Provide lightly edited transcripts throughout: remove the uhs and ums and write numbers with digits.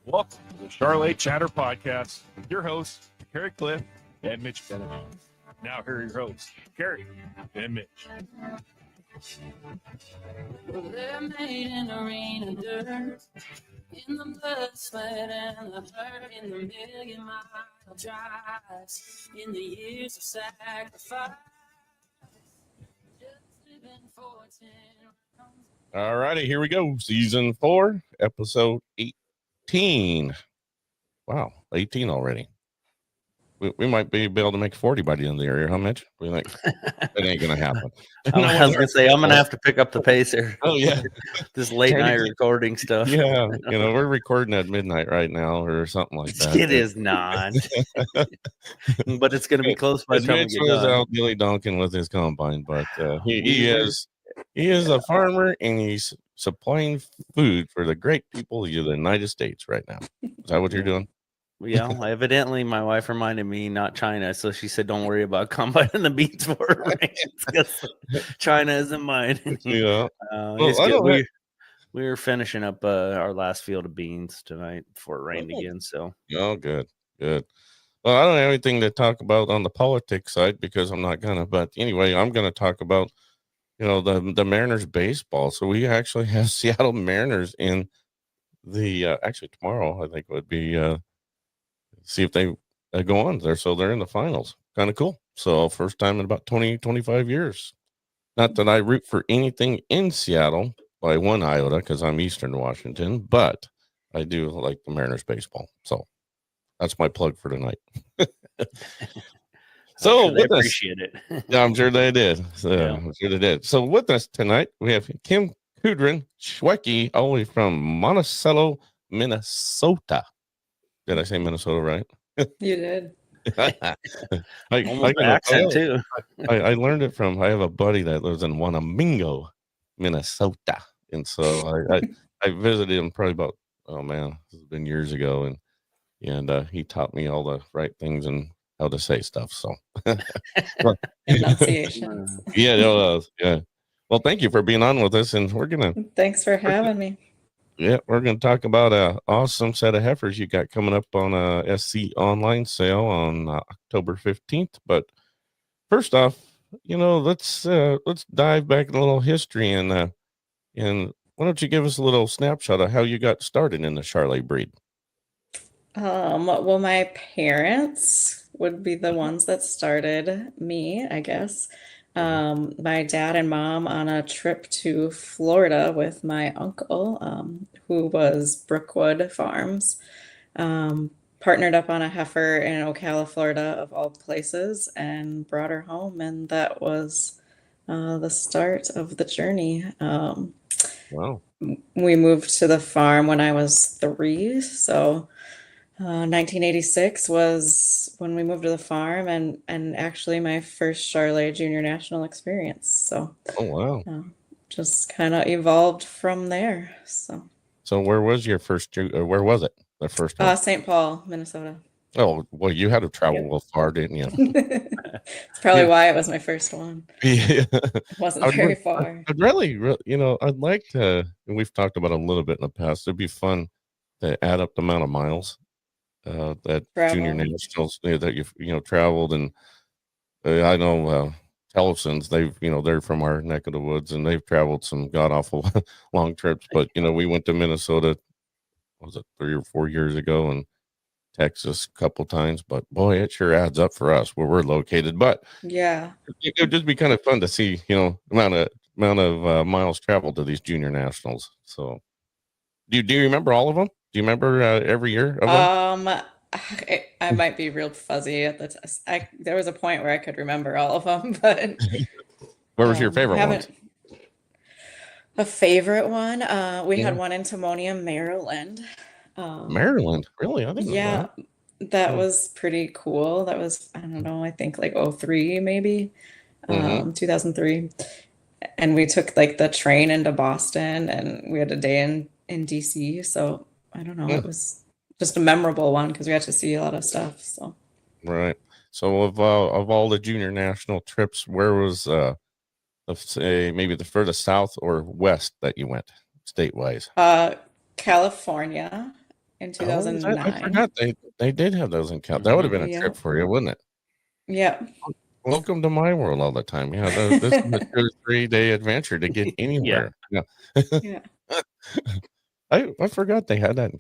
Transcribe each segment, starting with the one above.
Welcome to the Charolais Chatter Podcast with your hosts, Carrie Cliff and Mitch Bennett. Now, here are your hosts, Carrie and Mitch. They're made in the rain and dirt, in the blood, sweat, and the hurt, in the million-mile drives, in the years of sacrifice. Just living for 10 rounds. All righty, here we go. Season 4, episode 18. Wow, 18 already. We might be able to make 40 by the end of the year. How much? We think it ain't going to happen. I was going to say, I'm going to have to pick up the pace here. Oh, yeah. This late night recording stuff. Yeah, we're recording at midnight right now or something like that. It is not. But it's going to be close by the time we Mitch get was done. out Billy Donkin with his combine, but he is a farmer and he's supplying food for the great people of the United States right now. Is that what you're doing? Yeah, evidently my wife reminded me not China, so she said, "Don't worry about combining the beans for it rains because China isn't mine." Yeah. It's good. We were finishing up our last field of beans tonight before it rained again. So, good. Well, I don't have anything to talk about on the politics side because I'm not gonna. But anyway, I'm gonna talk about the Mariners baseball. So we actually have Seattle Mariners in the actually tomorrow. I think would be. See if they go on there. So they're in the finals. Kind of cool. So first time in about 20, 25 years. Not that I root for anything in Seattle by one iota because I'm Eastern Washington, but I do like the Mariners baseball. So that's my plug for tonight. So they appreciate it. Yeah, I'm sure they did. I'm sure they did. So with us tonight, we have Kim Coudron Schwecke, all the way from Monticello, Minnesota. Did I say Minnesota right? You did. Accent too. I learned it from. I have a buddy that lives in Wanamingo, Minnesota, and so I visited him probably about this has been years ago, and he taught me all the right things and how to say stuff. So Enunciations. Yeah. Well, thank you for being on with us, and Thanks for having me. Yeah, we're going to talk about an awesome set of heifers you got coming up on a SC online sale on October 15th. But first off, let's dive back in a little history and why don't you give us a little snapshot of how you got started in the Charolais breed? Well, my parents would be the ones that started me, I guess. My dad and mom on a trip to Florida with my uncle, who was Brookwood Farms, partnered up on a heifer in Ocala, Florida, of all places, and brought her home. And that was the start of the journey. Wow. We moved to the farm when I was 3, so 1986 was when we moved to the farm, and actually my first Charolais Junior National experience. So, oh wow, just kind of evolved from there. So where was your first? Where was it? The first one? St. Paul, Minnesota. Oh well, you had to travel far, didn't you? It's probably why it was my first one. Yeah, it wasn't very far. I'd really, I'd like to. And we've talked about it a little bit in the past. It'd be fun to add up the amount of miles that Junior Nationals that you've traveled, and I know Tellison's, they're from our neck of the woods, and they've traveled some god awful long trips. But we went to Minnesota, was it 3 or 4 years ago, and Texas a couple times. But boy, it sure adds up for us where we're located. But yeah, it would just be kind of fun to see amount of miles traveled to these Junior Nationals. So do you remember all of them? Do you remember every year of them? I might be real fuzzy at the test. There was a point where I could remember all of them, but where was your favorite one? A favorite one? We had one in Timonium, Maryland. Maryland, really? I think that was pretty cool. That was, I don't know, I think like 03 maybe, 2003. And we took like the train into Boston, and we had a day in DC. So I don't know, it was just a memorable one because we had to see a lot of stuff. So right. So of all the Junior National trips, where was let's say maybe the furthest south or west that you went state wise? California in I 2009. forgot they did have those in Cal. That would have been a Yeah. trip for you, wouldn't it? Yeah. Welcome to my world all the time. Yeah, this is a 2 or 3-day adventure to get anywhere. Yeah. Yeah. I forgot they had that in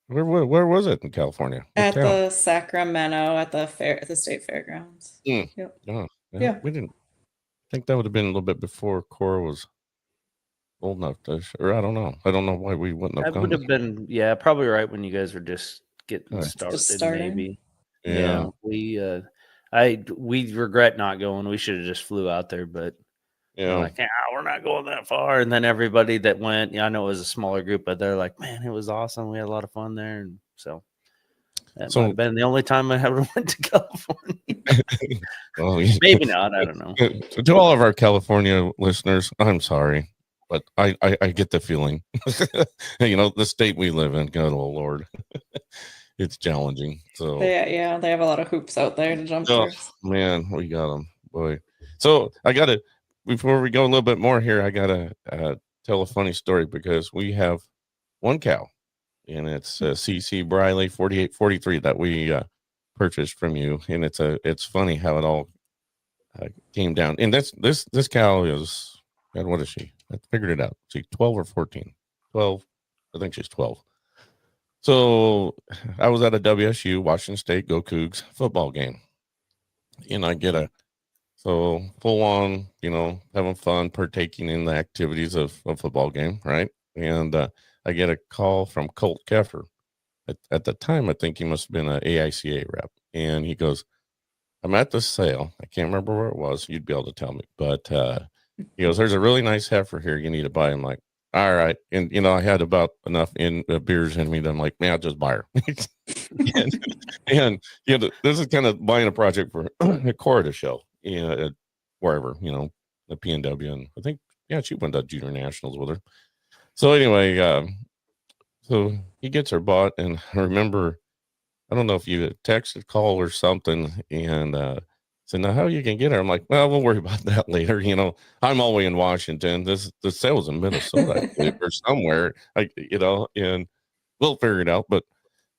where was it in California? What At town? the Sacramento at the state fairgrounds. Mm. Yep. Oh, yeah, Yeah. we didn't think that would have been a little bit before Cora was old enough to, or I don't know. I don't know why we wouldn't have That would gone. have been, yeah, probably right when you guys were just getting Right. started, Just starting. maybe. Yeah. We regret not going. We should have just flew out there, but we're Yeah. like, yeah, we're not going that far. And then everybody that went, I know it was a smaller group, but they're like, man, it was awesome. We had a lot of fun there, and so that might have been the only time I ever went to California. Well, Maybe not. I don't know. So to all of our California listeners, I'm sorry, but I get the feeling. The state we live in, God, oh Lord, it's challenging. So They have a lot of hoops out there to jump oh through. man, we got them, boy. So I gotta, before we go a little bit more here, I gotta tell a funny story because we have one cow, and it's CC Briley 4843 that we purchased from you, and it's funny how it all came down. And this cow is, God, what is she? I figured it out. She 12 or 14? 12. I think she's 12. So I was at a WSU Washington State Go Cougs football game, and I get so full on, having fun, partaking in the activities of a football game, right? And I get a call from Colt Keffer. At the time, I think he must have been an AICA rep, and he goes, I'm at this sale. I can't remember where it was. You'd be able to tell me. But he goes, there's a really nice heifer here. You need to buy. I'm like, all right. And, I had about enough beers in me that I'm like, man, I'll just buy her. and this is kind of buying a project for a Cora to show, wherever, the PNW. And I think, she went to junior nationals with her. So anyway, so he gets her bought. And I remember, I don't know if you texted, call or something, and said, "Now how you can get her?" I'm like, "Well, we'll worry about that later." I'm all the way in Washington. The sale was in Minnesota, I believe, or somewhere. And we'll figure it out. But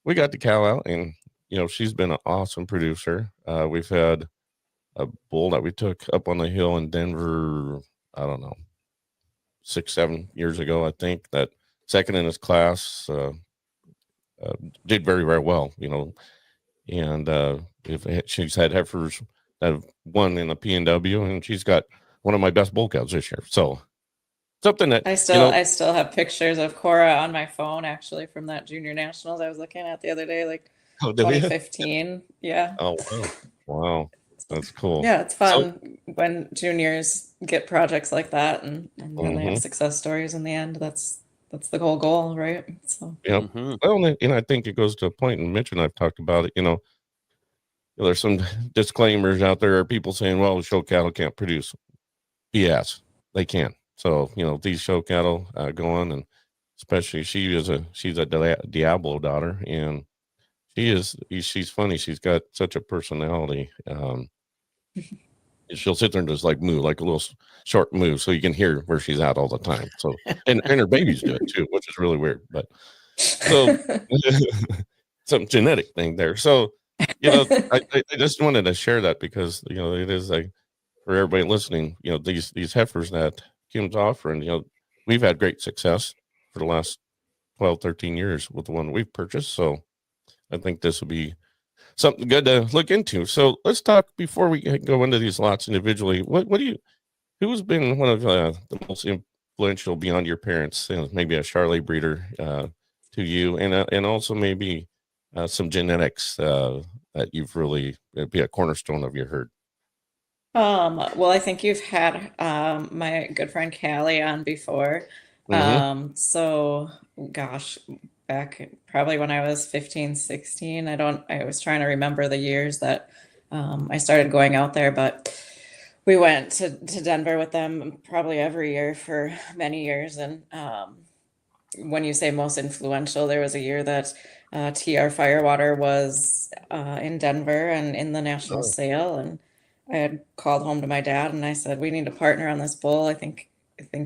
we got the cow out, and she's been an awesome producer. We've had a bull that we took up on the hill in Denver. I don't know, 6-7 years ago, I think, that second in his class. Did very, very well, and she's had heifers that have won in the PNW, and she's got one of my best bull cows this year. So something that I still have pictures of Cora on my phone, actually, from that junior nationals I was looking at the other day, like 2015. Yeah. Oh wow, that's cool. Yeah, it's fun when juniors get projects like that, and then they have success stories in the end. That's the whole goal, right? So yeah. Well, and I think it goes to a point, and Mitch and I've talked about it. There's some disclaimers out there, people saying, "Well, show cattle can't produce." Yes, they can. So these show cattle go on, and especially she's a Diablo daughter, and she's funny. She's got such a personality. She'll sit there and just like moo, like a little short moo, so you can hear where she's at all the time. So, and her babies do it too, which is really weird. But so some genetic thing there. So, I just wanted to share that because it is for everybody listening. These heifers that Kim's offering. We've had great success for the last 12, 13 years with the one we've purchased. So, I think this will be something good to look into. So let's talk before we go into these lots individually. Who's been one of the most influential beyond your parents, maybe a Charolais breeder to you, and also maybe some genetics that you've really be a cornerstone of your herd? Well, I think you've had my good friend Callie on before. So gosh, back probably when I was 15, 16. I was trying to remember the years that I started going out there, but we went to Denver with them probably every year for many years. And when you say most influential, there was a year that TR Firewater was in Denver and in the national sale. And I had called home to my dad and I said, we need to partner on this bull. I think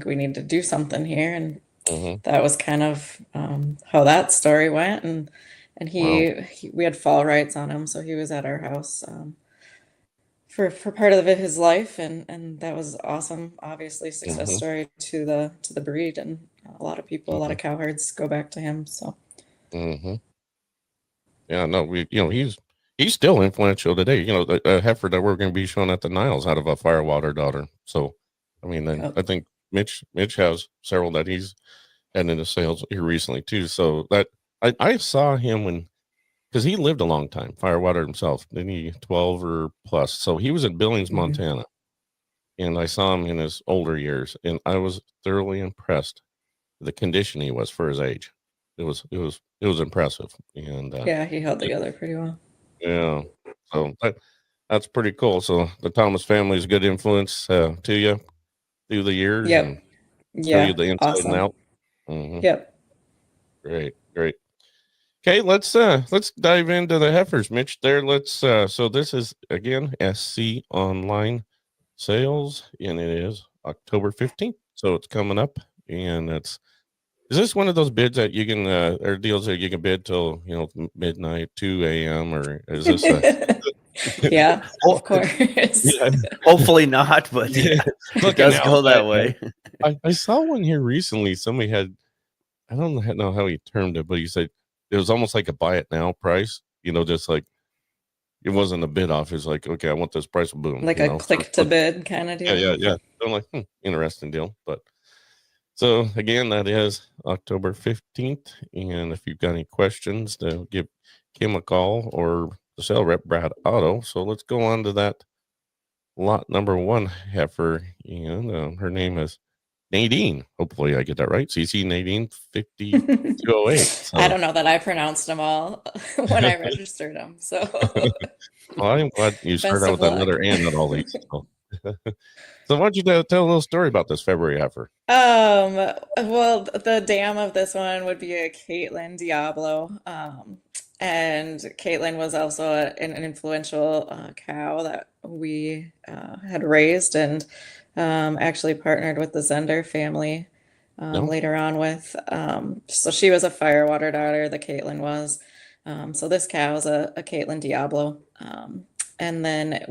we need to do something here. And that was kind of how that story went. And Wow. we had fall rights on him, so he was at our house for part of his life, and that was awesome. Obviously, success story to the breed, and a lot of people, a lot of cowherds go back to him. So. Yeah, no, he's still influential today. The heifer that we're going to be showing at the Niles out of a Firewater daughter. So, I mean, then I think Mitch has several that he's had into sales here recently too. So that I saw him because he lived a long time, Firewater himself. Didn't he 12 or plus? So he was in Billings, Montana, and I saw him in his older years, and I was thoroughly impressed with the condition he was for his age. It was impressive, and yeah, he held together pretty well. Yeah, so that's pretty cool. So the Thomas family is a good influence to you through the years, and show you the inside and out. Yep. Great. Okay, let's dive into the heifers, Mitch. So this is again SC Online Sales, and it is October 15th, so it's coming up, and is this one of those bids that you can, or deals that you can bid till, midnight, 2 a.m., or is this yeah, of course. Yeah, hopefully not, but it does go that way. I saw one here recently. Somebody had, I don't know how he termed it, but he said it was almost like a buy it now price, just like it wasn't a bid off. It's like, okay, I want this price, boom. Like a click to bid kind of deal. Yeah. I'm like, interesting deal, but. So again, that is October 15th. And if you've got any questions, give Kim a call or the sale rep, Brad Otto. So let's go on to that lot number 1 heifer. And her name is Nadine. Hopefully I get that right. CC Nadine 5208. So. I don't know that I pronounced them all when I registered them. So well, I'm glad you started out with another N at all these. So. So why don't you tell a little story about this February heifer? Well, the dam of this one would be a Caitlin Diablo. And Caitlin was also an influential cow that we had raised and actually partnered with the Zender family later on with. So she was a Firewater daughter, the Caitlin was. So this cow is a Caitlin Diablo. And then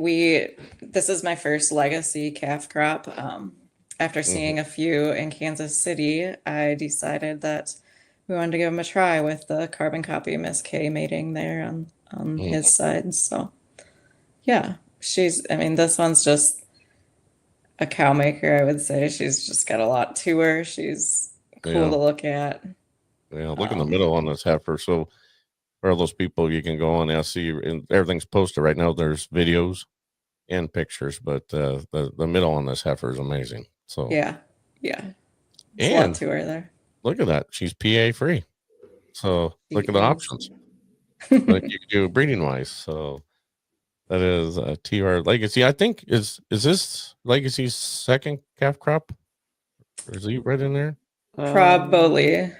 this is my first legacy calf crop. After seeing a few in Kansas City, I decided that we wanted to give him a try with the carbon copy Miss K mating there on his side. So yeah, this one's just a cow maker, I would say. She's just got a lot to her. She's cool to look at. Yeah, look in the middle on this heifer. So for all those people, you can go on SC and everything's posted right now. There's videos and pictures, but the middle on this heifer is amazing. So yeah, there's a lot to her there. Look at that, she's PA free. So look at the options like you can do breeding wise. So that is TR Legacy. I think is this Legacy's second calf crop, or is he right in there? Probably.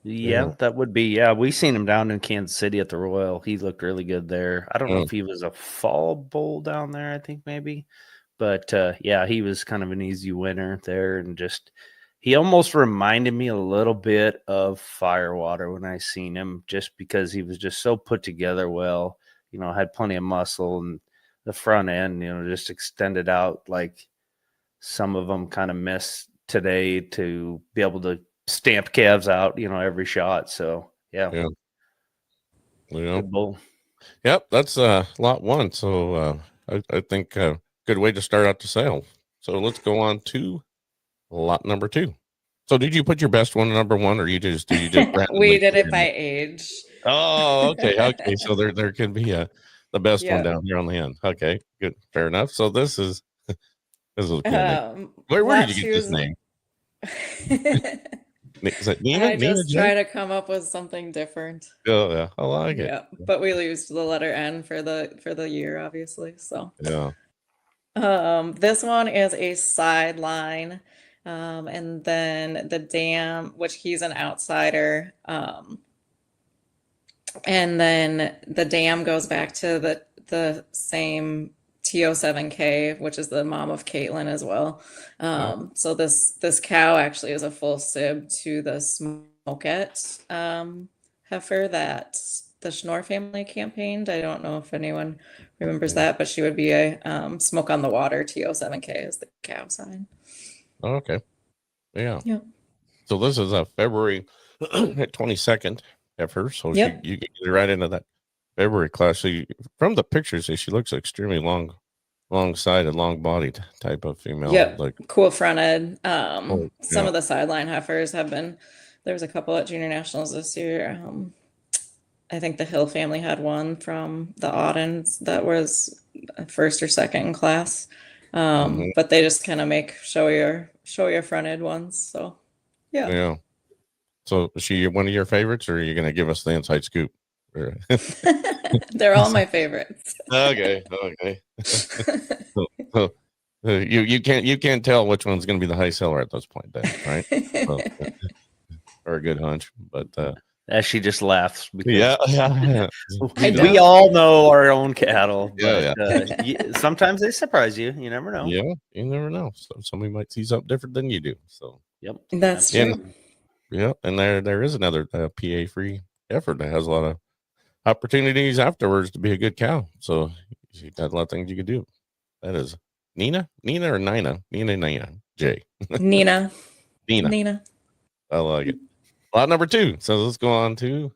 Yeah, that would be. Yeah, we seen him down in Kansas City at the Royal. He looked really good there. I don't know if he was a fall bull down there. I think maybe, but yeah, he was kind of an easy winner there, and he almost reminded me a little bit of Firewater when I seen him, just because he was just so put together well. Had plenty of muscle, and the front end, just extended out like some of them kind of miss today to be able to stamp calves out, every shot. So yeah. Good bull. Yep, that's lot 1. So I think good way to start out the sale. So let's go on to lot number 2. So did you put your best one number 1, or you just we did it by age? Oh, okay. So there can be the best one down here on the end. Okay, good, fair enough. So this is good. Where did you get this name? Is that Nina? I just try to come up with something different. Oh yeah, I like it. Yeah, but we lose the letter N for the year, obviously. So yeah. This one is a sideline, and then the dam, which he's an outsider, and then the dam goes back to the same TO7K, which is the mom of Caitlin as well. So this cow actually is a full sib to the Smoket heifer that the Schnorr family campaigned. I don't know if anyone remembers that, but she would be a Smoke on the Water. TO7K is the cow sign. Okay. Yeah. Yep. So this is a February 22nd heifer. So Yep. you get right into that February class. So from the pictures, she looks extremely long-sided, long-bodied type of female. Yep. Like cool fronted. Some yeah. of the sideline heifers have been. There was a couple at Junior Nationals this year. I think the Hill family had one from the Audens that was first or second in class. But they just kind of show your fronted ones. So yeah. Yeah. So is she one of your favorites, or are you going to give us the inside scoop? They're all my favorites. Okay. So, you can't tell which one's going to be the high seller at this point, then, right? So, or a good hunch, but as she just laughs. Yeah. We all know our own cattle, but Yeah. sometimes they surprise you. You never know. Yeah, you never know. So somebody might see something different than you do. So yep, that's true. Yeah, and there is another PA free effort that has a lot of opportunities afterwards to be a good cow. So you got a lot of things you can do. That is Nina or Nina, Jay. Nina. I like it. Lot number 2. So let's go on to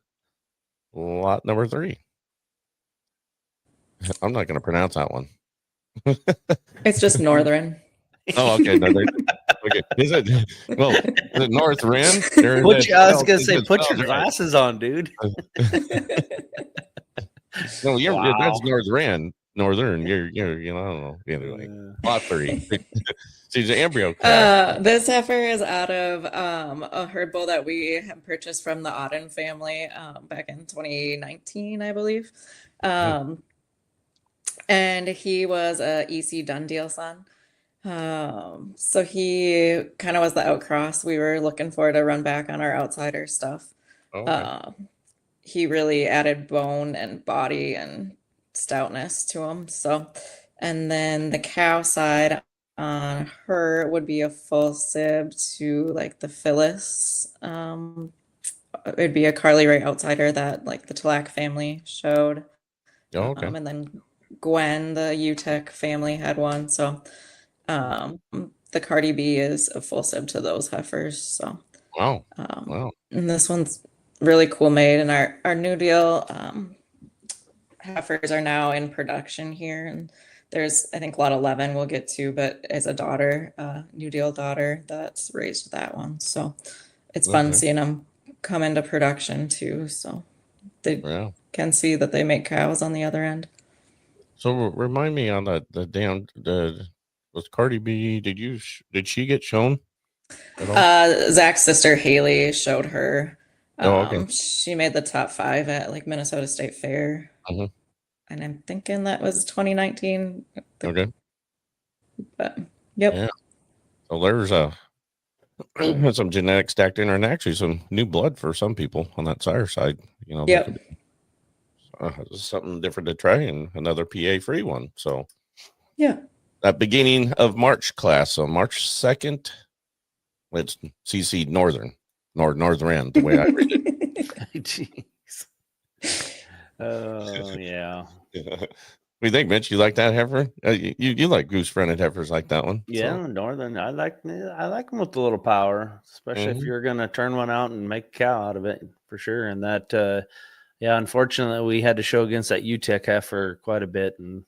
lot number 3. I'm not going to pronounce that one. It's just Northern. Oh, okay. No, okay. Is it North Ren? I was going to say, put your glasses on, dude. No, that's North Ren. Northern. You're I don't know. Anyway, lot 3. She's an embryo calf. This heifer is out of a herd bull that we had purchased from the Auden family back in 2019, I believe. And he was a EC Done Deal son. So he kind of was the outcross. We were looking for to run back on our outsider stuff. Okay. He really added bone and body and stoutness to him. So, and then the cow side on her would be a full sib to like the Phyllis. It'd be a Carly Ray outsider that like the Tlack family showed. Oh, okay. And then Gwen, the UTEC family had one. So the Cardi B is a full sib to those heifers. So wow. And this one's really cool made, and our new deal heifers are now in production here, and there's I think lot 11 we'll get to, but as a daughter, new deal daughter that's raised that one. So it's fun seeing them come into production too. So they can see that they make cows on the other end. So remind me on the was Cardi B, did she get shown at all? Zach's sister Haley showed her. Okay. She made the top 5 at like Minnesota State Fair. And I'm thinking that was 2019. Okay. But yep. Yeah. So there's some genetics stacked in there, and actually some new blood for some people on that sire side. Yep. Something different to try, and another PA free one. So yeah. That beginning of March class. So March 2nd, it's CC Northern, the way I read it. Jeez. Oh, yeah. What do you think, Mitch? You like that heifer? You like goose fronted heifers like that one? Yeah, so. Northern. I like them with a little power, especially if you're gonna turn one out and make a cow out of it for sure. And that, unfortunately, we had to show against that UTEC heifer quite a bit, and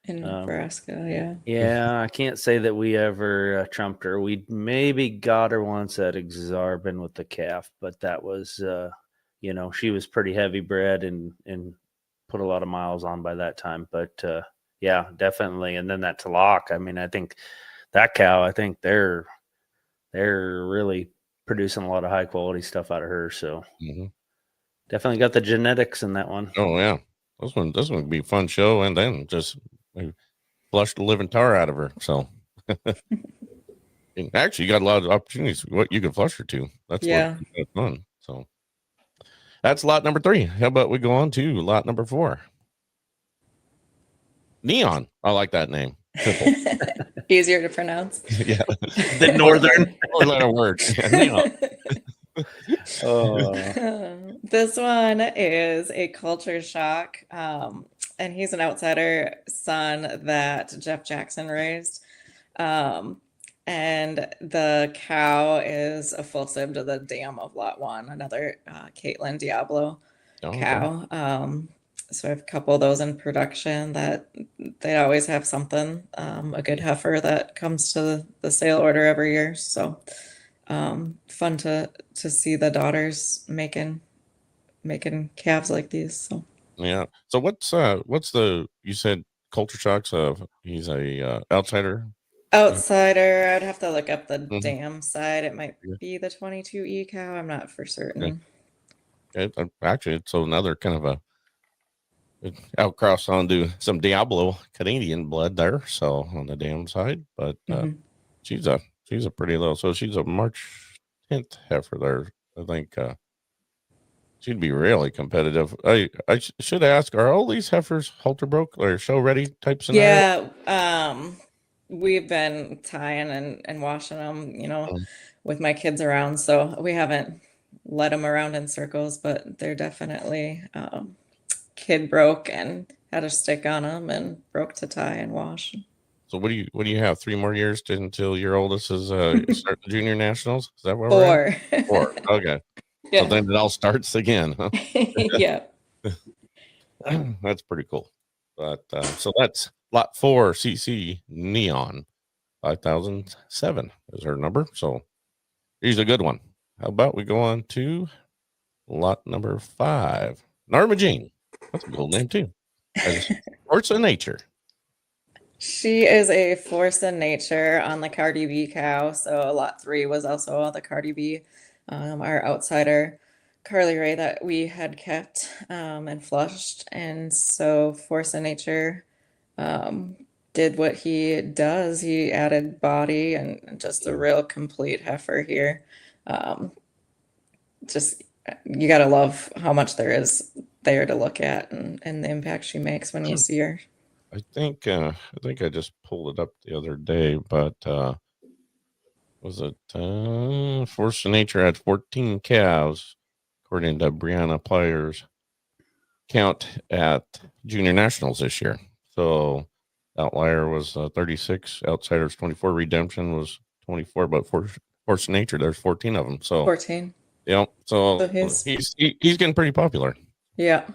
in Nebraska, yeah. Yeah, I can't say that we ever trumped her. We maybe got her once at Exarban with the calf, but that was, she was pretty heavy bred and put a lot of miles on by that time. But yeah, definitely. And then that Tlack, I mean, I think that cow, they're really producing a lot of high quality stuff out of her. So definitely got the genetics in that one. Oh yeah, this one would be a fun show, and then just flush the living tar out of her. So actually, you got a lot of opportunities what you can flush her to. That's fun. So that's lot number 3. How about we go on to lot number 4? Neon. I like that name. Simple. Easier to pronounce. Yeah. The northern. Or letter word. Yeah, Neon. This one is a culture shock. And he's an outsider son that Jeff Jackson raised. And the cow is a full sib to the dam of Lot 1, another Caitlin Diablo cow. So I have a couple of those in production that they always have something, a good heifer that comes to the sale order every year. So fun to see the daughters making calves like these. So yeah. So what's the, you said culture shocks of, he's a outsider? Outsider, I'd have to look up the Mhm. dam side. It might be the 22E cow. I'm not for certain. Actually, it's another kind of a outcross onto some Diablo Canadian blood there. So on the dam side, but she's a pretty little. So she's a March 10th heifer there. I think she'd be really competitive. I should ask: are all these heifers halter broke or show ready type scenario? Yeah, we've been tying and washing them, with my kids around. So we haven't led them around in circles, but they're definitely kid broke and had a stick on them and broke to tie and wash. So what do you have? 3 more years until your oldest is starting junior nationals? Is that where 4. we're at? 4. Okay. Yeah. So then it all starts again, huh? Yeah. That's pretty cool. But so that's lot 4 CC Neon 5007 is her number. So he's a good one. How about we go on to lot number 5? Norma Jean. That's a cool name too. Force of Nature. She is a force in nature on the Cardi B cow. So lot 3 was also the Cardi B, our outsider Carly Ray that we had kept and flushed. And so force in nature did what he does. He added body and just a real complete heifer here. Just you got to love how much there is there to look at and the impact she makes when you see her. I think I just pulled it up the other day, but was it Force of Nature had 14 calves according to Brianna Plyer's count at junior nationals this year. So outlier was 36, outsiders 24, redemption was 24, but Force of Nature there's 14 of them. So 14. Yeah, so he's getting pretty popular. Yeah.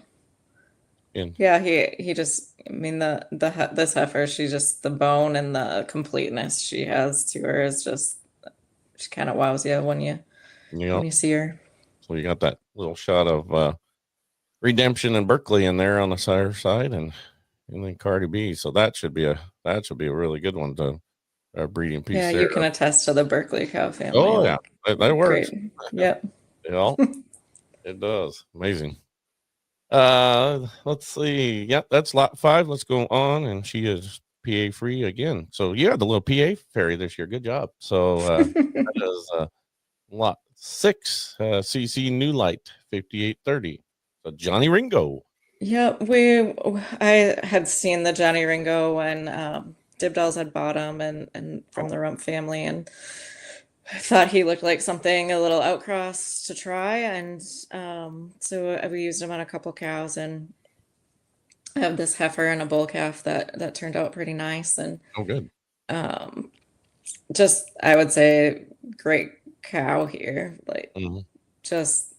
And Yeah, he just, I mean, this heifer, she just, the bone and the completeness she has to her is just, she kind of wows you when you see her. So you got that little shot of redemption and Berkeley in there on the side, and then Cardi B. So that should be a really good one to breeding piece. Yeah, there. You can attest to the Berkeley cow family. Oh yeah, that works. Great. Yep. Yeah, it does. Amazing. Let's see. Yep, that's lot 5. Let's go on, and she is PA free again. So yeah, the little PA fairy this year. Good job. So that is lot 6 CC New Light 5830. So Johnny Ringo. Yeah, I had seen the Johnny Ringo when Dibdalls had bought him and from the Rump family, and I thought he looked like something a little outcross to try, and so we used him on a couple cows, and I have this heifer and a bull calf that turned out pretty nice, and good. Just I would say great cow here, like just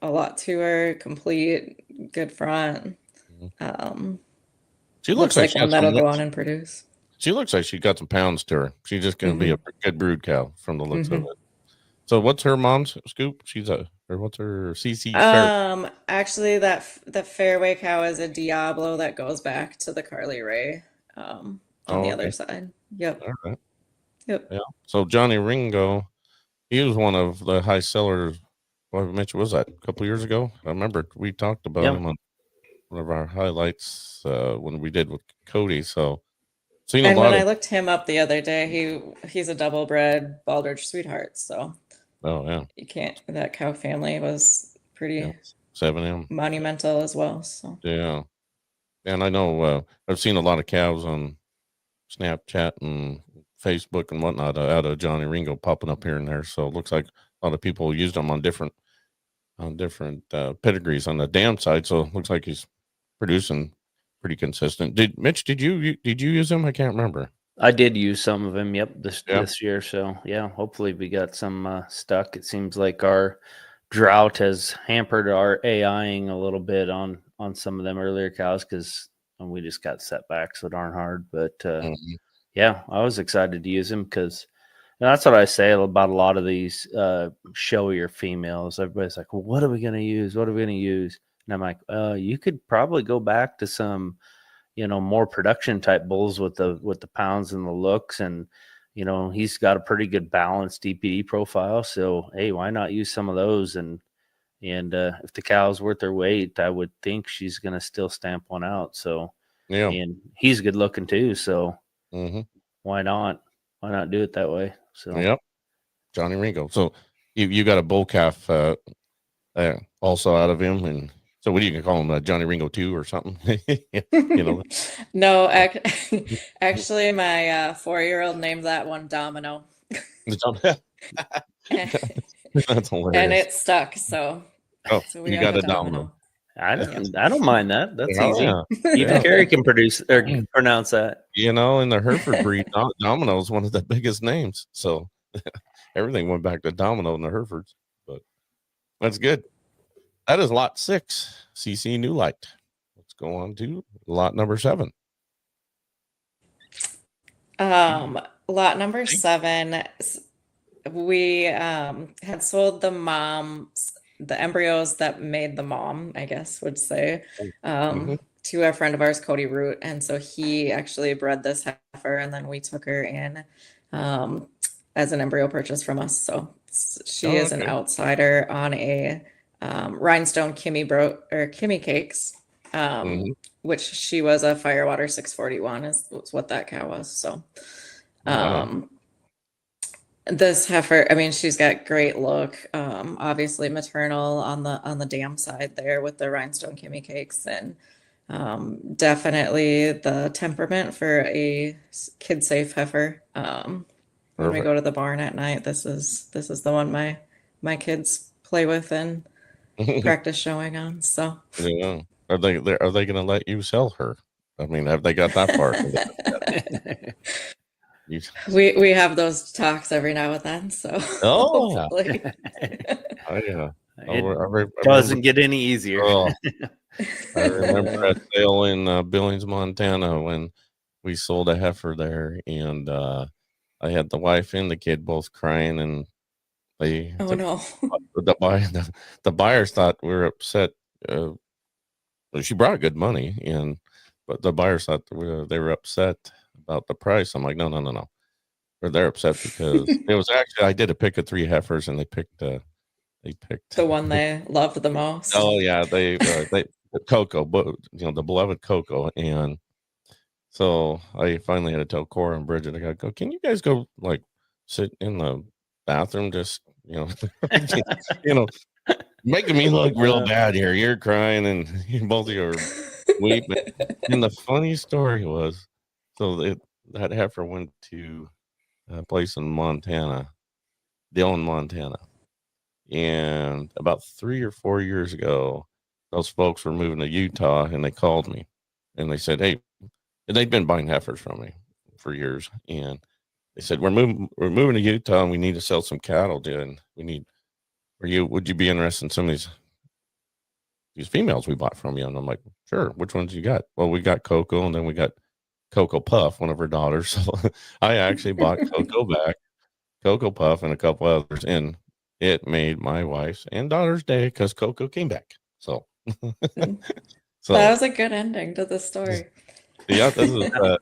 a lot to her, complete, good front. She looks like one that'll go on and produce. She looks like she got some pounds to her. She's just going to be a good brood cow from the looks of it. So what's her mom's scoop? What's her CC? Actually, the fairway cow is a Diablo that goes back to the Carly Ray on the other side. Yep. All right. Yep. Yeah. So Johnny Ringo, he was one of the high sellers. What I mentioned was that a couple years ago. I remember we talked about him on one of our highlights when we did with Cody. So. And when I looked him up the other day, he's a double bred Baldridge Sweetheart. So, you can't. That cow family was pretty 7M monumental as well. So yeah. And I know I've seen a lot of cows on Snapchat and Facebook and whatnot out of Johnny Ringo popping up here and there. So it looks like a lot of people used them on different pedigrees on the dam side. So it looks like he's producing pretty consistent. Did you use him? I can't remember. I did use some of him. Yep, Yeah. this year. So yeah, hopefully we got some stuck. It seems like our drought has hampered our AIing a little bit on some of them earlier cows because we just got set back so darn hard. But yeah, I was excited to use him because that's what I say about a lot of these showier females. Everybody's like, well, what are we going to use? What are we going to use? And I'm like, you could probably go back to some, more production type bulls with the pounds and the looks. And, he's got a pretty good balanced DPD profile. So, hey, why not use some of those? And if the cow's worth her weight, I would think she's going to still stamp one out. So, Yeah. and he's good looking too. So why not? Why not do it that way? So, yep. Johnny Ringo. So you got a bull calf also out of him, and so what do you call him, Johnny Ringo 2 or something? No, actually, my 4-year-old named that one Domino. That's hilarious. And it stuck. So, so you got a Domino. I don't mind that. That's easy. Yeah. Even Carrie can pronounce that. In the Hereford breed, Domino is one of the biggest names. So everything went back to Domino in the Herefords. But that's good. That is lot 6, CC New Light. Let's go on to lot number 7. Lot number 7, we had sold the embryos that made the mom, I guess would say, to a friend of ours, Cody Root. And so he actually bred this heifer, and then we took her in as an embryo purchase from us. So she is an outsider on a rhinestone Kimmy cakes, which she was a Firewater 641 is what that cow was. So this heifer, I mean, she's got great look, obviously maternal on the dam side there with the rhinestone Kimmy cakes, and definitely the temperament for a kid safe heifer. When we go to the barn at night, this is the one my kids play with and practice showing on. So yeah. Are they going to let you sell her? I mean, have they got that far? We have those talks every now and then. So hopefully. Yeah. It doesn't get any easier. I remember a sale in Billings, Montana, when we sold a heifer there, and I had the wife and the kid both crying, and the buyers thought we were upset. She brought good money, but the buyers thought they were upset about the price. I'm like, no. Or they're upset because it was actually, I did a pick of 3 heifers, and they picked the one they loved the most. Oh yeah, they Coco, but the beloved Coco. And so I finally had to tell Cora and Bridget, I gotta go, can you guys go like sit in the bathroom, just making me look real bad here. You're crying and both of you are weeping. And the funny story was, so that heifer went to a place in Montana, Dillon, Montana. And about 3 or 4 years ago, those folks were moving to Utah, and they called me and they said, hey, and they'd been buying heifers from me for years. And they said, we're moving to Utah, and we need to sell some cattle, dude. And would you be interested in some of these females we bought from you? And I'm like, sure. Which ones you got? Well, we got Coco, and then we got Coco Puff, one of her daughters. So I actually bought Coco back, Coco Puff, and a couple others. And it made my wife's and daughter's day because Coco came back. So that was a good ending to the story. Yeah, this is what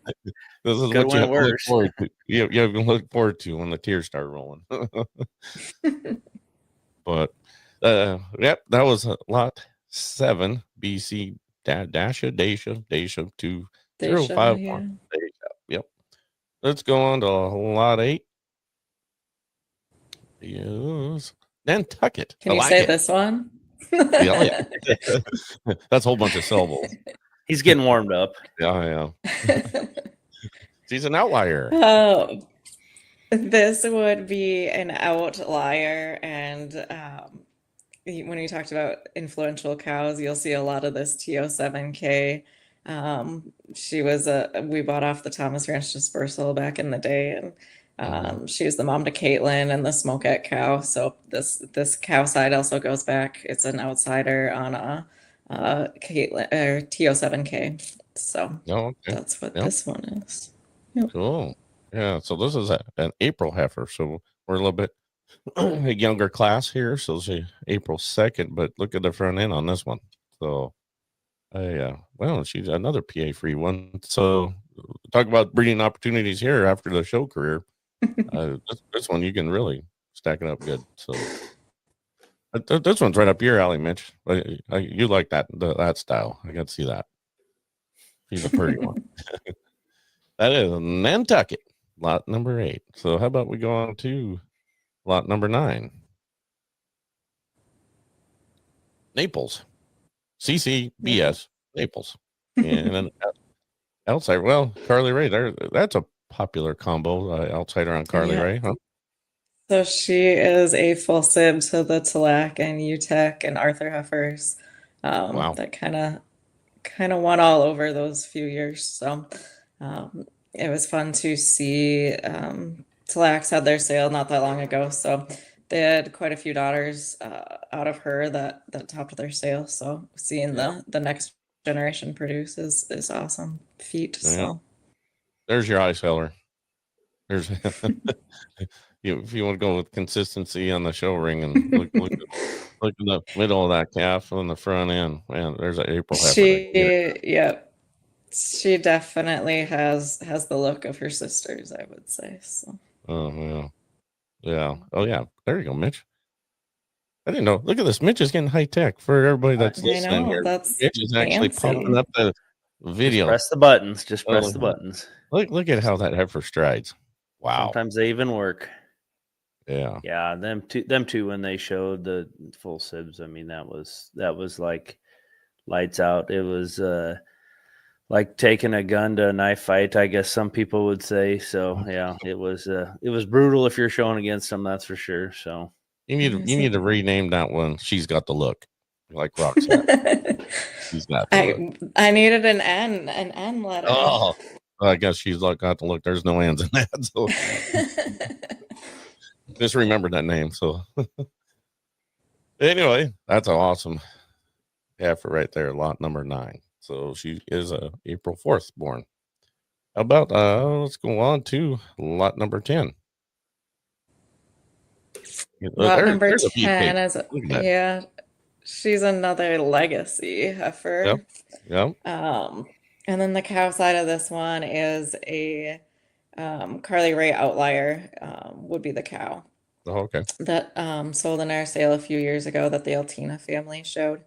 you have to look forward to. You have to look forward to when the tears start rolling. But that was lot 7 BC Dacia 2051. Yep. Let's go on to lot 8. Yes, Nantucket. Can you say this one? Yeah. That's a whole bunch of syllables. He's getting warmed up. Yeah. She's an outlier. Oh, this would be an outlier, and when you talked about influential cows, you'll see a lot of this TO7K. She was we bought off the Thomas Ranch Dispersal back in the day, and she was the mom to Caitlin and the Smokeette cow. So this cow side also goes back. It's an outsider on a Caitlin or TO7K. So that's what this one is. Yep. Cool. Yeah. So this is an April heifer. So we're a little bit a younger class here. So it's April 2nd, but look at the front end on this one. So well, she's another PA free one. So talk about breeding opportunities here after the show career. This one you can really stack it up good. So this one's right up your alley, Mitch. You like that style. I got to see that. She's a pretty one. That is Nantucket, lot number 8. So how about we go on to lot number 9? Naples. CCBS, Naples. And then outside, well, Carly Ray, that's a popular combo, outsider on Carly Ray, huh? So she is a full sib to the Talac and UTEC and Arthur heifers. Wow. That kind of won all over those few years. So it was fun to see. Talacs had their sale not that long ago, so they had quite a few daughters out of her that topped their sale. So seeing the next generation produce is awesome feat. Yeah. So there's your eye seller. There's if you want to go with consistency on the show ring and look in the middle of that calf on the front end, man, there's an April heifer. She definitely has the look of her sisters, I would say. So. Oh yeah. Oh yeah. There you go, Mitch. I didn't know. Look at this. Mitch is getting high tech for everybody that's listening here. That's Mitch is actually pumping up the video. Just press the buttons. Just press the buttons. Look at how that heifer strides. Wow. Sometimes they even work. Yeah. Yeah. Them two when they showed the full sibs. I mean, that was like lights out. It was like taking a gun to a knife fight, I guess some people would say. So yeah, it was brutal if you're showing against them, that's for sure. So you need to rename that one. She's got the look, like Roxanne. She's got the look. I needed an N letter. Oh, I guess she's got the look. There's no N's in that. So just remember that name. So anyway, that's awesome. Heifer right there, lot number 9. So she is April 4th born. How about let's go on to lot number 10. Lot number 10 is she's another legacy heifer. Yep. And then the cow side of this one is a Carly Ray outlier, would be the cow. Oh, okay. That sold in our sale a few years ago that the Altina family showed.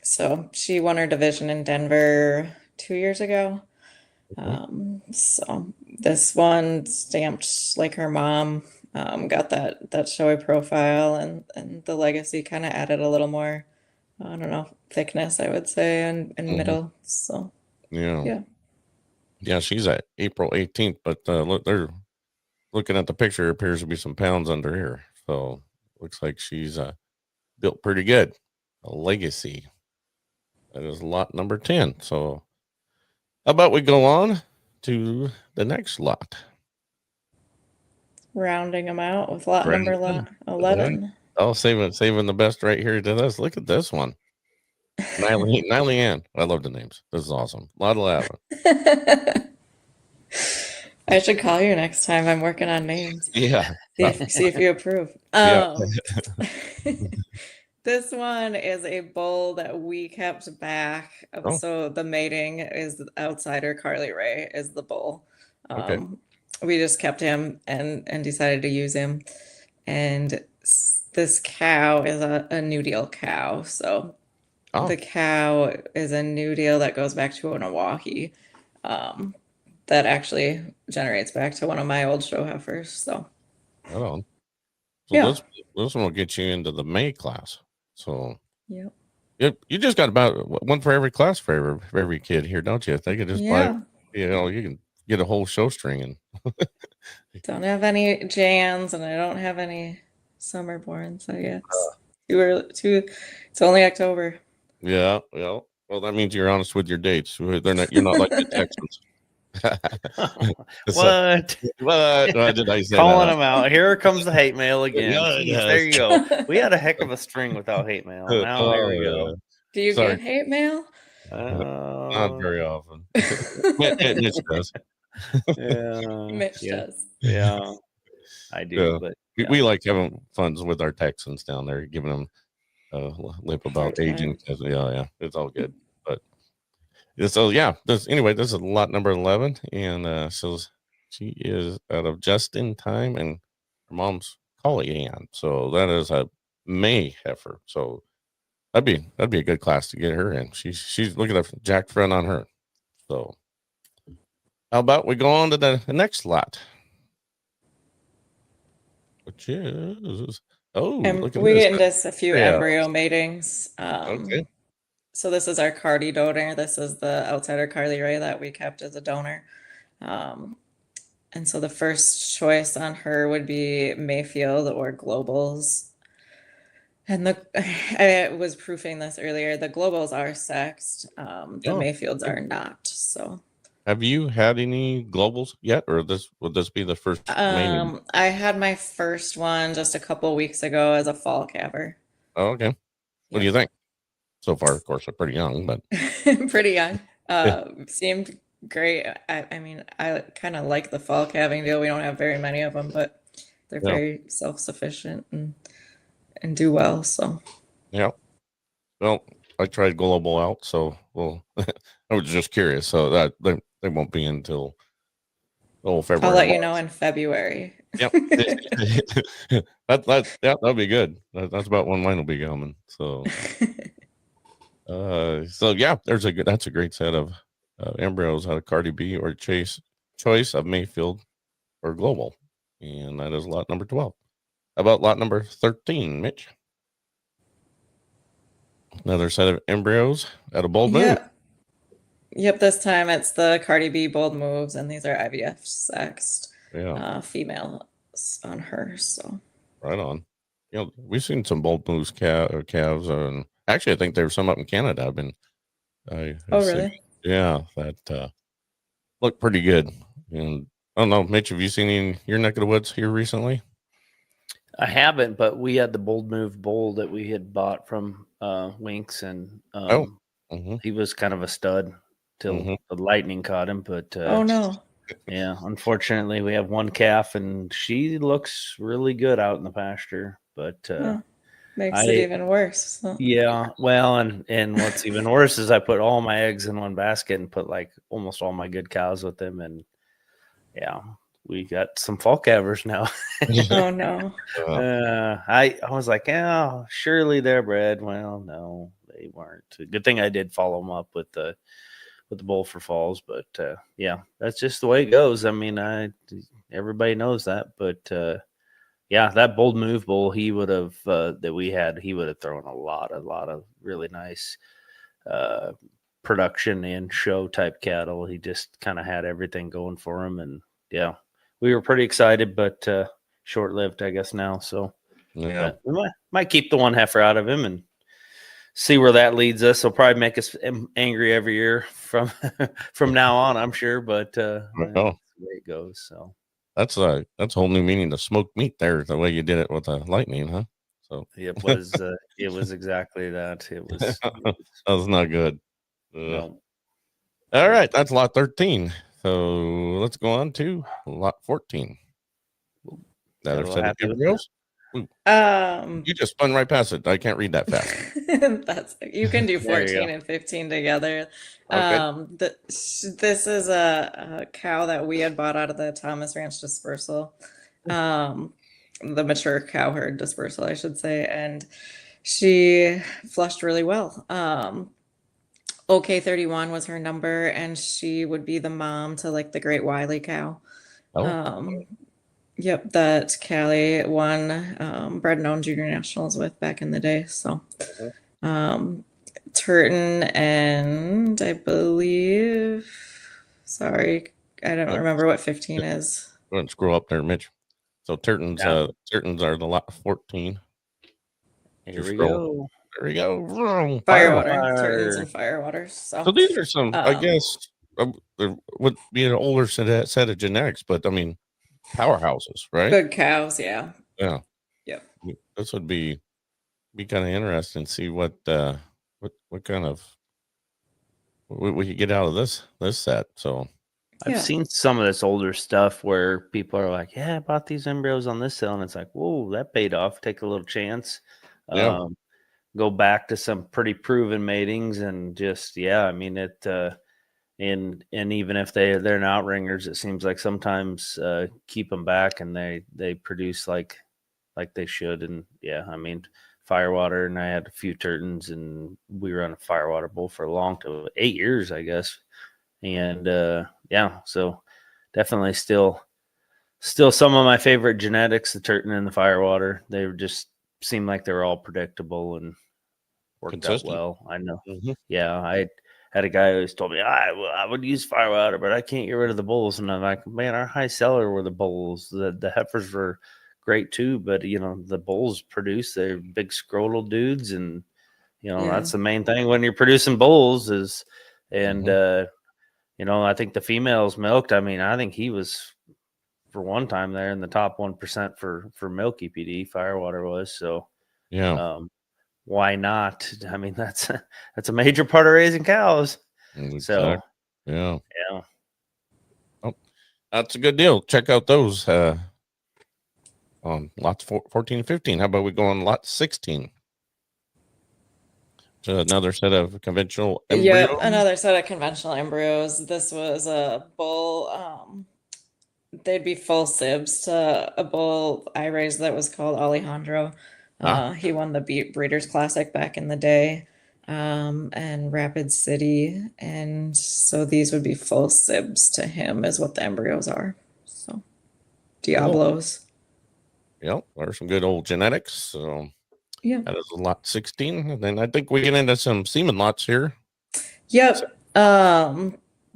So she won her division in Denver 2 years ago. So this one stamped like her mom, got that showy profile, and the legacy kind of added a little more, I don't know, thickness, I would say, and middle. So yeah, she's at April 18th, but look, they're looking at the picture. Appears to be some pounds under here, so looks like she's built pretty good. A legacy. That is lot number 10. So how about we go on to the next lot? Rounding them out with lot number 11. Oh, saving the best right here to this. Look at this one. Niley Ann. I love the names. This is awesome. Lot 11. I should call you next time. I'm working on names. Yeah. See if you approve. This one is a bull that we kept back. So the mating is the outsider. Carly Ray is the bull. We just kept him and decided to use him. And this cow is a New Deal cow. So the cow is a New Deal that goes back to a Milwaukee. That actually generates back to one of my old show heifers. So this one will get you into the May class. So You just got about one for every class for every kid here, don't you? They could just buy, Yeah. you can get a whole show string and Don't have any Jans and I don't have any summerborn. So yeah, it's too early, it's only October. yeah. Well, that means you're honest with your dates. You're not like the Texans. So, What? what did I say Calling that? them out. Here comes the hate mail again. Yeah, Jeez, yes. there you go. We had a heck of a string without hate mail. Now here we go. Do you Sorry. get hate mail? Not very often. Mitch does. Yeah. Mitch yeah. does. Yeah. I do, Yeah. but We like having fun with our Texans down there, giving them a lip about Hard time. aging. Yeah, it's all good. But so yeah, this is lot number 11, and so she is out of Just in Time and her mom's Collie Ann. So that is a May heifer. So that'd be a good class to get her in. She's look at the jack front on her. So how about we go on to the next lot? Which is And look at we this. get into a few Yeah. embryo matings. Okay. So this is our Cardi donor. This is the outsider Carly Ray that we kept as a donor. And so the first choice on her would be Mayfield or Globals. And I was proofing this earlier. The Globals are sexed. The Oh, Mayfields are not. So have you had any globals yet, or would this be the first mating? I had my first one just a couple weeks ago as a fall caver. Oh, okay. What do you think? So far, of course, they're pretty young, but pretty young. Seemed great. I mean, I kind of like the fall calving deal. We don't have very many of them, but they're Yeah. very self-sufficient and do well. So yeah. Well, I tried global out, so I was just curious. So that they won't be until February. I'll let you know in February. Yep. That'll be good. That's about when mine will be coming. So so yeah, that's a great set of embryos out of Cardi B or choice of Mayfield or Global, and that is lot number 12. How about lot number 13, Mitch? Another set of embryos out of Bold Moon. Yep. This time it's the Cardi B Bold Moves, and these are IVF sexed females on her. So right on. We've seen some Bold Moves calves, and actually, I think there were some up in Canada. Really? Yeah, that looked pretty good. And I don't know, Mitch, have you seen any in your neck of the woods here recently? I haven't, but we had the Bold Move bull that we had bought from Winks, and he was kind of a stud till the lightning caught him. But oh no, yeah, unfortunately, we have one calf, and she looks really good out in the pasture. But makes it even worse. So. Yeah, well, and what's even worse is I put all my eggs in one basket and put like almost all my good cows with them, and yeah. We got some fall calvers now. Oh no! I was like, yeah, surely they're bred. Well, no, they weren't. Good thing I did follow them up with the bull for falls, but yeah, that's just the way it goes. I mean, everybody knows that, but yeah, that Bold Move bull, he would have that we had, he would have thrown a lot of really nice production and show type cattle. He just kind of had everything going for him, and yeah. We were pretty excited, but short-lived, I guess, now. So yeah, we might keep the one heifer out of him and see where that leads us. He'll probably make us angry every year from now on, I'm sure. But that's the way it goes. So that's a whole new meaning to smoked meat there. The way you did it with the lightning, huh? So it was exactly that. It was that was not good. No. All right, that's lot 13. So let's go on to lot 14. Another set of embryos. You just spun right past it. I can't read that fast. You can do 14 and 15 together. Okay. This is a cow that we had bought out of the Thomas Ranch dispersal, the mature cow herd dispersal, I should say, and she flushed really well. OK31 was her number, and she would be the mom to like the Great Wiley cow. Yep, that Callie won bred and owned junior nationals with back in the day. So Turton, and I believe, sorry, I don't remember what 15 is. Go ahead and scroll up there, Mitch. So Turtons, Yeah. Turtons are the lot 14. Here we scroll. go. There we go. Vroom, Firewater, Fire. Turtons and Firewaters. So these are some, I guess, there would be an older set of genetics, but I mean, powerhouses, right? Good cows, yeah. Yeah. Yep. This would be kind of interesting to see what kind of we could get out of this set. So I've seen some of this older stuff where people are like, "Yeah, I bought these embryos on this sale," and it's like, "Whoa, that paid off. Take a little chance." Yeah. Go back to some pretty proven matings, and just I mean it. And even if they're not ringers, it seems like sometimes keep them back, and they produce like they should. And I mean, Firewater, and I had a few Turtons, and we were on a Firewater bull for a long time, 8 years, I guess. And so definitely still some of my favorite genetics, the Turton and the Firewater. They just seemed like they were all predictable and worked Consistent. out well. I know. Mm-hmm. Yeah, I had a guy who always told me I would use Firewater, but I can't get rid of the bulls. And I'm like, man, our high seller were the bulls. The heifers were great too, but the bulls produce their big scrotal dudes, and that's the main thing when you're producing bulls is, and I think the females milked. I mean, I think he was for one time there in the top 1% for milk EPD. Firewater was. So why not? I mean, that's a major part of raising cows. Exactly. So yeah. Oh, that's a good deal. Check out those on lots 14 and 15. How about we go on lot 16? So another set of conventional embryos. Yeah, another set of conventional embryos. This was a bull. They'd be full sibs to a bull I raised that was called Alejandro. He won the Breeders' Classic back in the day, and Rapid City. And so these would be full sibs to him is what the embryos are. So Diablos. Yep, there's some good old genetics. So yeah, that is lot 16. And then I think we get into some semen lots here. Yep.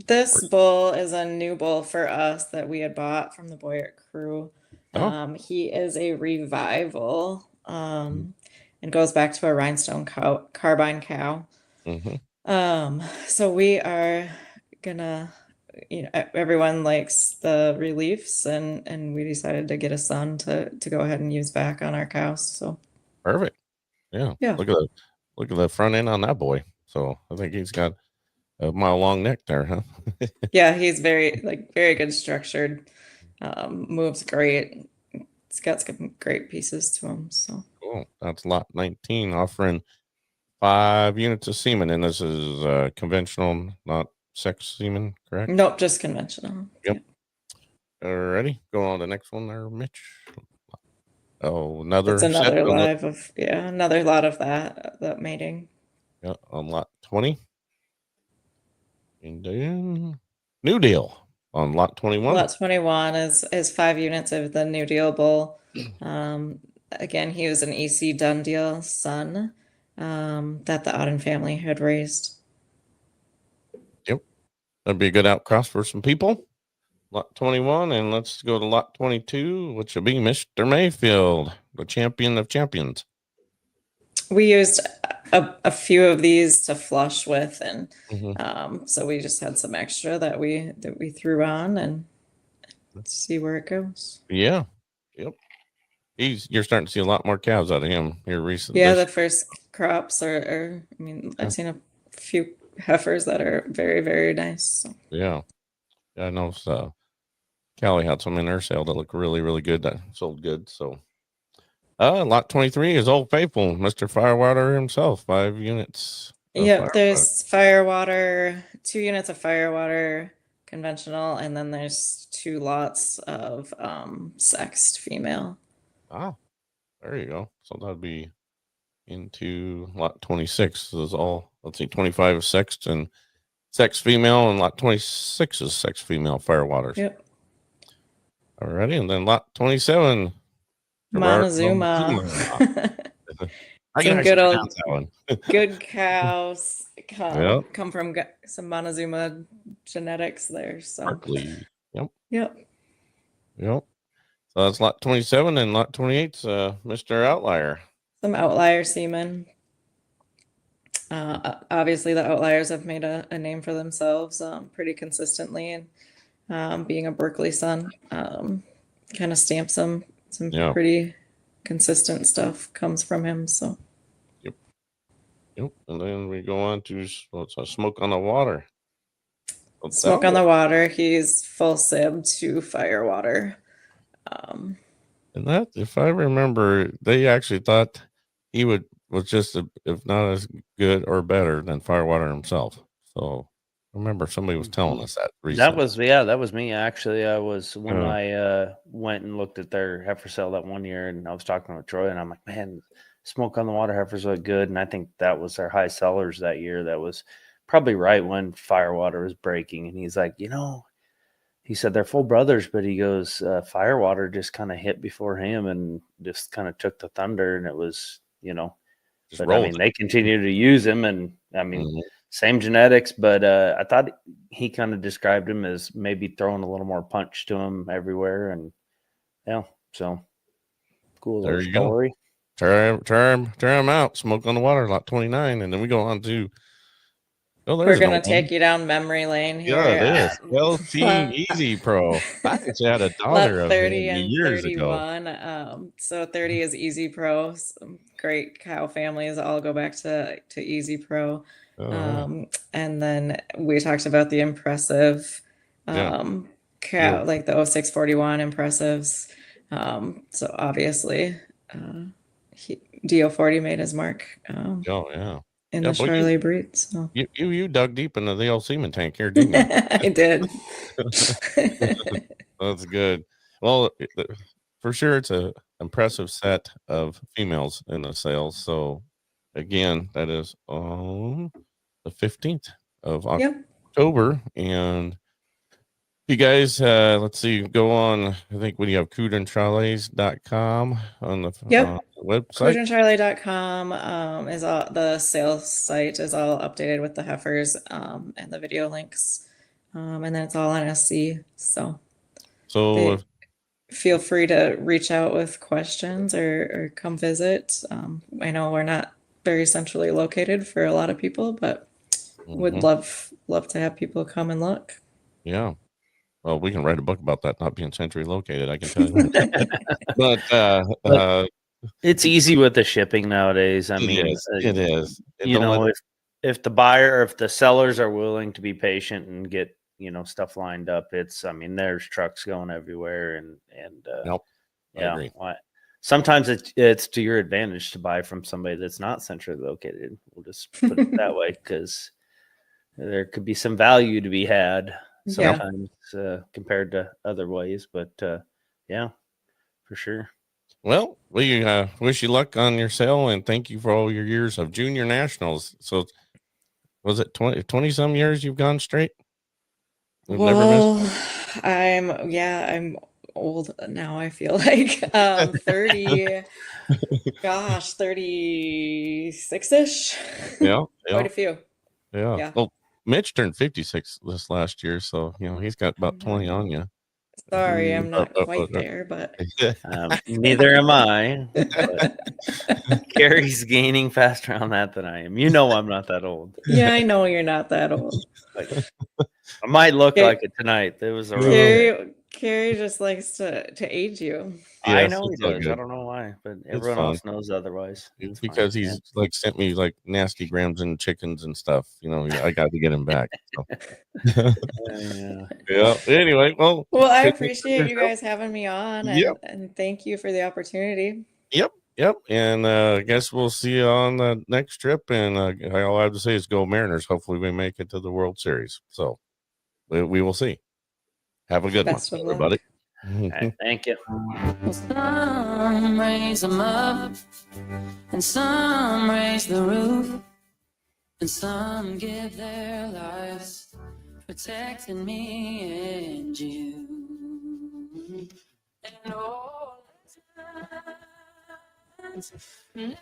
This bull is a new bull for us that we had bought from the Boyert crew. He is a revival, and goes back to a rhinestone carbine cow. So we are gonna, everyone likes the reliefs, and we decided to get a son to go ahead and use back on our cows. So perfect. Yeah. Look at the front end on that boy. So I think he's got a mile long neck there, huh? Yeah, he's very good structured. Moves great. It's got some great pieces to him. So cool. That's lot 19, offering 5 units of semen, and this is conventional, not sex semen, correct? Nope, just conventional. Yep. Alrighty, go on to the next one there, Mitch. Oh, another live of another lot of that mating. Yeah, on lot 20. And then New Deal on lot 21. Lot 21 is 5 units of the New Deal bull. Again, he was an EC Dundeal son that the Auden family had raised. Yep. That'd be a good outcross for some people. Lot 21, and let's go to lot 22, which will be Mr. Mayfield, the champion of champions. We used a few of these to flush with, and so we just had some extra that we threw on, and let's see where it goes. Yeah. Yep. You're starting to see a lot more cows out of him here recently. Yeah, the first crops are I mean, I've seen a few heifers that are very, very nice. So. Yeah. I know. Callie had some in her sale that look really, really good. That sold good. So, lot 23 is Old Faithful, Mr. Firewater himself, 5 units. Yep, there's Firewater, 2 units of Firewater conventional, and then there's 2 lots of sexed female. Ah, there you go. So that'd be into lot 26. This is all, let's see, 25 is sexed and sex female, and lot 26 is sex female Firewaters. Yep. Alrighty, and then lot 27, Montezuma. I can Some actually good old pronounce that one. good cows Yep. come from some Montezuma genetics there. So Berkeley. Yep. yep. Yep. So that's lot 27, and lot 28's Mr. Outlier. Some outlier semen. Obviously, the outliers have made a name for themselves pretty consistently, and being a Berkeley son kind of stamps some Yeah. pretty consistent stuff comes from him. So Yep. And then we go on to Smoke on the Water. Well, Smoke on the Water, he's full sib to Firewater. And that, if I remember, they actually thought he was just, if not as good or better than Firewater himself. So I remember somebody was telling us that recently. That was me actually. I was when I went and looked at their heifer sale that one year, and I was talking with Troy, and I'm like, man, Smoke on the Water heifers look good, and I think that was their high sellers that year. That was probably right when Firewater was breaking, and he's like, he said they're full brothers, but he goes, Firewater just kind of hit before him and just kind of took the thunder, and it was, but I mean, they continue to use him, and I mean, same genetics, but I thought he kind of described him as maybe throwing a little more punch to him everywhere, and so cool There little you story. Go. Tear him out. Smoke on the Water, lot 29, and then we go on to. We're gonna take you down memory lane here. Yeah, it is. LT Easy Pro. I actually had a daughter of 30 him and years 31. ago. So 30 is Easy Pro. Some great cow families all go back to Easy Pro. And then we talked about the impressive cow, like the 0641 impressives. So obviously, DO40 made his mark. In the Charolais breed. So you dug deep into the old semen tank here, didn't you? I did. That's good. Well, for sure, it's a impressive set of females in the sales. So again, that is on the 15th of October. And you guys, let's see, go on, I think when you have CoudronCharolais.com on the website. CoudronCharolais.com is all the sales site is all updated with the heifers and the video links. And then it's all on SC. So feel free to reach out with questions or come visit. I know we're not very centrally located for a lot of people, but would love to have people come and look. Yeah. Well, we can write a book about that not being centrally located, I can tell you that. but it's easy with the shipping nowadays. I mean, it is. If the buyer, if the sellers are willing to be patient and get stuff lined up, there's trucks going everywhere, and I agree. Sometimes it's to your advantage to buy from somebody that's not centrally located. We'll just put it that way, because there could be some value to be had sometimes compared to other ways, but for sure. Well, we wish you luck on your sale, and thank you for all your years of junior nationals. So was it 20 some years you've gone straight? Well, I'm old now, I feel like 30 gosh, 36ish. Quite a few. Yeah. Well, Mitch turned 56 this last year, so he's got about 20 on you. Sorry, I'm not quite there, but neither am I. Carrie's gaining faster on that than I am. I'm not that old. Yeah, I know you're not that old. I might look like it tonight. There was Carrie just likes to age you. I know he does. I don't know why, but everyone else knows otherwise. Because he's sent me nasty grams and chickens and stuff. I got to get him back. So. Yeah. Anyway, well, I appreciate you guys having me on, and thank you for the opportunity. Yep. And I guess we'll see you on the next trip. And all I have to say is go Mariners. Hopefully we make it to the World Series. So we will see. Have a good one, everybody. Right, thank you. Some raise them up, and some raise the roof, and some give their lives protecting me and you. And all the times never